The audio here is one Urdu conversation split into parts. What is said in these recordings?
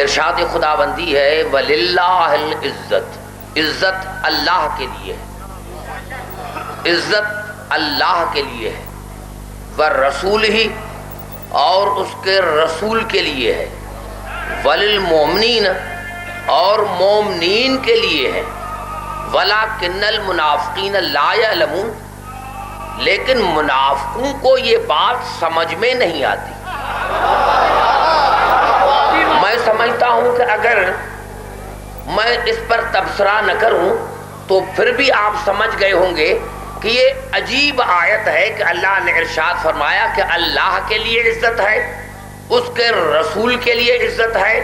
ارشاد خداوندی ہے وَلِلَّهِ الْعِزَّةُ، عزت اللہ کے لیے ہے، عزت اللہ کے لیے ہے، وَالرَّسُولِهِ، اور اس کے رسول کے لیے ہے، وَلِلْمُؤْمِنِينَ، اور مومنین کے لیے ہے، وَلَكِنَّ الْمُنَافِقِينَ لَا يَعْلَمُونَ، لیکن منافقوں کو یہ بات سمجھ میں نہیں آتی۔ میں سمجھتا ہوں کہ اگر میں اس پر تبصرہ نہ کروں تو پھر بھی آپ سمجھ گئے ہوں گے کہ یہ عجیب آیت ہے کہ اللہ نے ارشاد فرمایا کہ اللہ کے لیے عزت ہے، اس کے رسول کے لیے عزت ہے،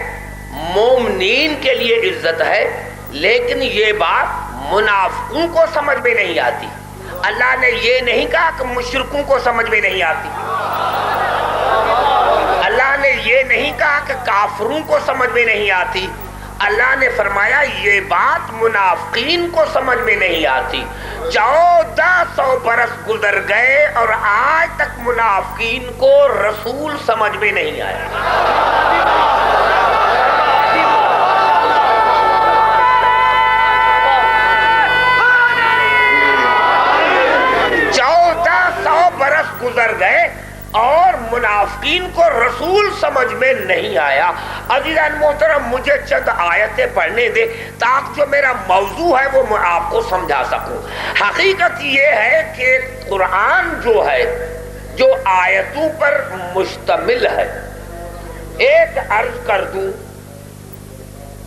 مومنین کے لیے عزت ہے، لیکن یہ بات منافقوں کو سمجھ میں نہیں آتی۔ اللہ نے یہ نہیں کہا کہ مشرکوں کو سمجھ میں نہیں آتی، اللہ نے یہ نہیں کہا کہ کافروں کو سمجھ میں نہیں آتی، اللہ نے فرمایا یہ بات منافقین کو سمجھ میں نہیں آتی۔ 1400 برس گزر گئے اور آج تک منافقین کو رسول سمجھ میں نہیں آیا۔ 1400 برس گزر گئے اور منافقین کو رسول سمجھ میں نہیں آیا۔ عزیزان محترم، مجھے چند آیتیں پڑھنے دے تاکہ جو میرا موضوع ہے وہ میں آپ کو سمجھا سکوں۔ حقیقت یہ ہے کہ قرآن جو ہے جو آیتوں پر مشتمل ہے، ایک عرض کر دوں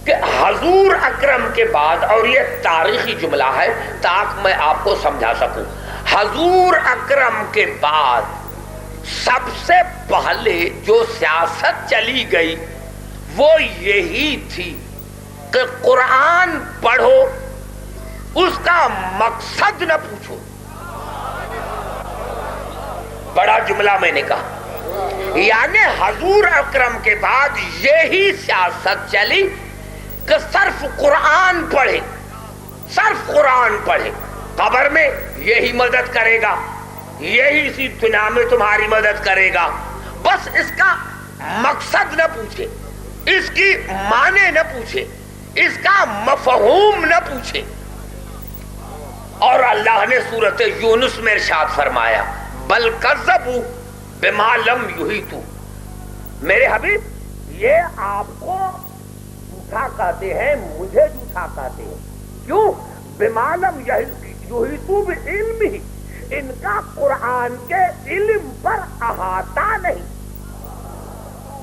کہ حضور اکرم کے بعد، اور یہ تاریخی جملہ ہے تاکہ میں آپ کو سمجھا سکوں، حضور اکرم کے بعد سب سے پہلے جو سیاست چلی گئی وہ یہی تھی کہ قرآن پڑھو، اس کا مقصد نہ پوچھو۔ بڑا جملہ میں نے کہا، یعنی حضور اکرم کے بعد یہی سیاست چلی کہ صرف قرآن پڑھے، صرف قرآن پڑھے، قبر میں یہی مدد کرے گا، یہی اسی دنیا میں تمہاری مدد کرے گا، بس اس کا مقصد نہ پوچھے، اس کی معنی نہ پوچھے، اس کا مفہوم نہ پوچھے۔ اور اللہ نے سورۃ یونس میں ارشاد فرمایا بل کذبوا بما لم یحیطوا، میرے حبیب یہ آپ کو جھوٹا کہتے ہیں، مجھے جھوٹا کہتے ہیں، کیوں؟ بما لم یحیطوا بعلمہ، ان کا قرآن کے علم پر احاطہ نہیں۔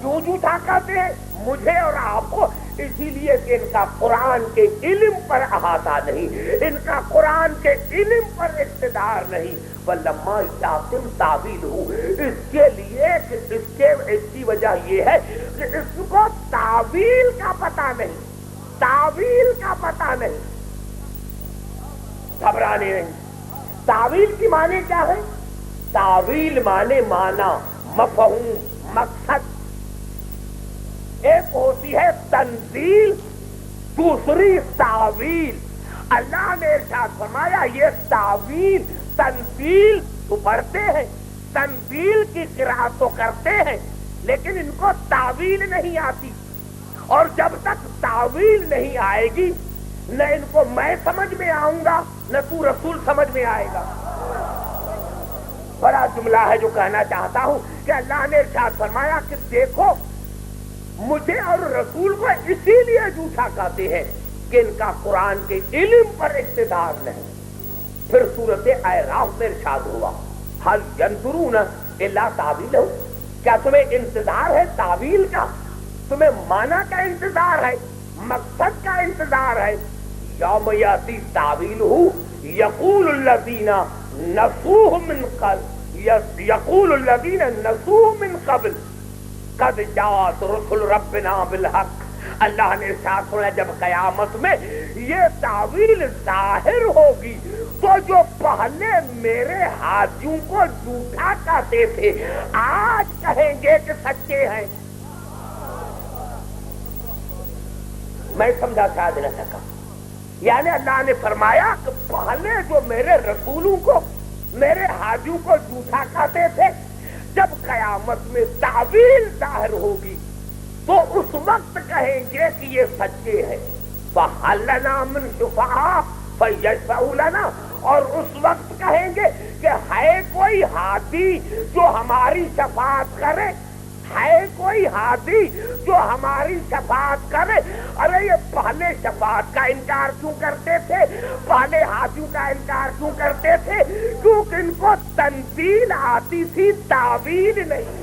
کیوں جھوٹا کہتے ہیں مجھے اور آپ کو؟ اسی لیے کہ ان کا قرآن کے علم پر احاطہ نہیں، ان کا قرآن کے علم پر اقتدار نہیں۔ وَلَمَّا يَأْتِهِمْ تَأْوِيلُهُ، اس کے لیے کہ اس کی وجہ یہ ہے کہ اس کو تعویل کا پتہ نہیں، تعویل کا پتہ نہیں، گھبرانے نہیں۔ تعویل کی معنی کیا ہے؟ تعویل معنی مفہوم، مقصد۔ ایک ہوتی ہے تنزیل، دوسری تعویل۔ اللہ نے ارشاد فرمایا یہ تعویل، تنزیل تو پڑھتے ہیں، تنزیل کی قرأت تو کرتے ہیں، لیکن ان کو تعویل نہیں آتی، اور جب تک تعویل نہیں آئے گی نہ ان کو میں سمجھ میں آؤں گا نہ تو رسول سمجھ میں آئے گا۔ بڑا جملہ ہے جو کہنا چاہتا ہوں کہ اللہ نے ارشاد فرمایا کہ دیکھو مجھے اور رسول کو اسی لیے جھوٹا کہتے ہیں کہ ان کا قرآن کے علم پر اقتدار نہیں۔ پھر سورۃ اعراف میں ارشاد ہوا هل ينظرون الا تاویلہ، کیا تمہیں انتظار ہے تعویل کا؟ تمہیں معنی کا انتظار ہے، مقصد کا انتظار ہے؟ یوم یاتی تعویلہ یقول الذین نسوہ من قبل قد جاءت رسل ربنا بالحق۔ اللہ نے ارشاد فرمایا جب قیامت میں یہ تعویل ظاہر ہوگی تو جو پہلے میرے حاجیوں کو جھوٹا کہتے تھے آج کہیں گے کہ سچے ہیں۔ میں سمجھا شاید نہ سکا، یعنی اللہ نے فرمایا کہ پہلے جو میرے رسولوں کو، میرے حاجیوں کو جھوٹا کہتے تھے، جب قیامت میں تعویل ظاہر ہوگی تو اس وقت کہیں گے کہ یہ سچے ہیں فَهَلْ لَنَا مِن شُفَعَاءَ فَيَشْفَعُوا لَنَا، اور اس وقت کہیں گے کہ ہے کوئی ہادی جو ہماری شفاعت کرے، ہے کوئی ہادی جو ہماری شفاعت کرے۔ ارے یہ پہلے شفاعت کا انکار کیوں کرتے تھے، پہلے ہادیوں کا انکار کیوں کرتے تھے؟ کیونکہ ان کو تنزیل آتی تھی، تعویل نہیں۔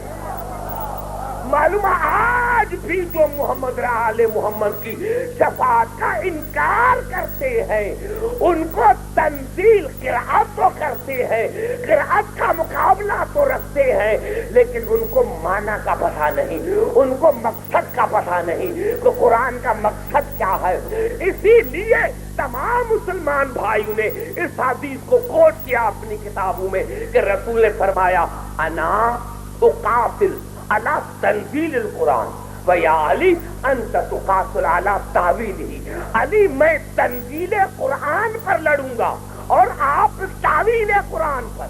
معلوم آج بھی جو محمد آل محمد کی شفاعت کا انکار کرتے ہیں ان کو تنزیل قرأت تو کرتے ہیں، قرأت کا مقابلہ تو رکھتے ہیں، لیکن ان کو معنی کا پتہ نہیں، ان کو مقصد کا پتہ نہیں تو قرآن کا مقصد کیا ہے۔ اسی لیے تمام مسلمان بھائیوں نے اس حدیث کو کوٹ کیا اپنی کتابوں میں کہ رسول نے فرمایا انا اقاتل علی تنزیل القرآن ویا علی انت تقاتل علی تعویلہ، علی میں تنزیل قرآن پر لڑوں گا اور آپ تعویل قرآن پر۔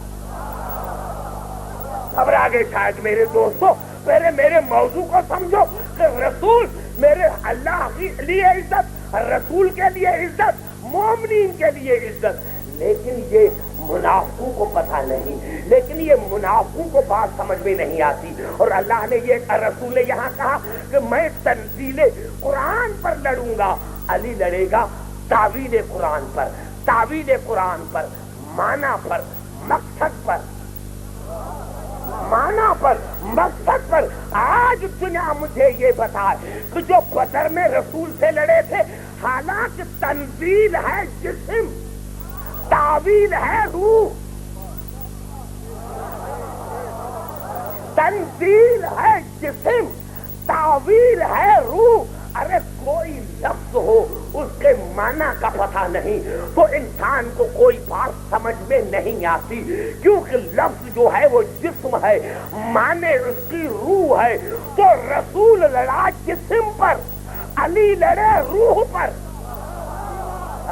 خبر آگے شاید میرے دوستو پہلے میرے موضوع کو سمجھو کہ رسول میرے اللہ کے لیے عزت، رسول کے لیے عزت، مومنین کے لیے عزت، لیکن یہ منافقوں کو پتہ نہیں، لیکن یہ منافقوں کو بات سمجھ میں نہیں آتی۔ اور اللہ نے یہ رسول نے یہاں کہا کہ میں تنزیل قرآن پر لڑوں گا، علی لڑے گا تعویل قرآن پر، تعویل قرآن پر، معنی پر، مقصد پر، معنی پر، مقصد پر۔ آج دنیا مجھے یہ بتائے کہ جو بدر میں رسول سے لڑے تھے حالانکہ تنزیل ہے جسم، تعویل ہے روح، تنزیل ہے جسم، تعویل ہے روح۔ ارے کوئی لفظ ہو اس کے معنی کا پتہ نہیں تو انسان کو کوئی بات سمجھ میں نہیں آتی، کیونکہ لفظ جو ہے وہ جسم ہے، معنی اس کی روح ہے۔ تو رسول لڑا جسم پر، علی لڑے روح پر،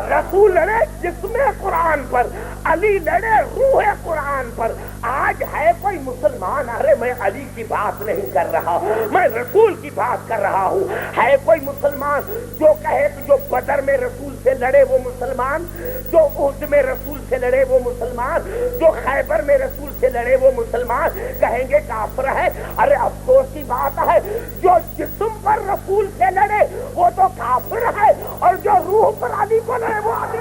رسول لڑے جسم قرآن پر، علی لڑے روح قرآن پر۔ آج ہے کوئی مسلمان، ارے میں علی کی بات نہیں کر رہا، میں رسول کی بات کر رہا ہوں، ہے کوئی مسلمان جو کہے کہ جو بدر میں رسول سے لڑے وہ مسلمان، جو احد میں رسول سے لڑے وہ مسلمان، جو خیبر میں رسول سے لڑے وہ مسلمان، کہیں گے کافر ہے؟ ارے افسوس کی بات ہے جو جسم پر رسول سے لڑے وہ تو کافر ہے، اور جو روح پر علی کو لڑے وہ علی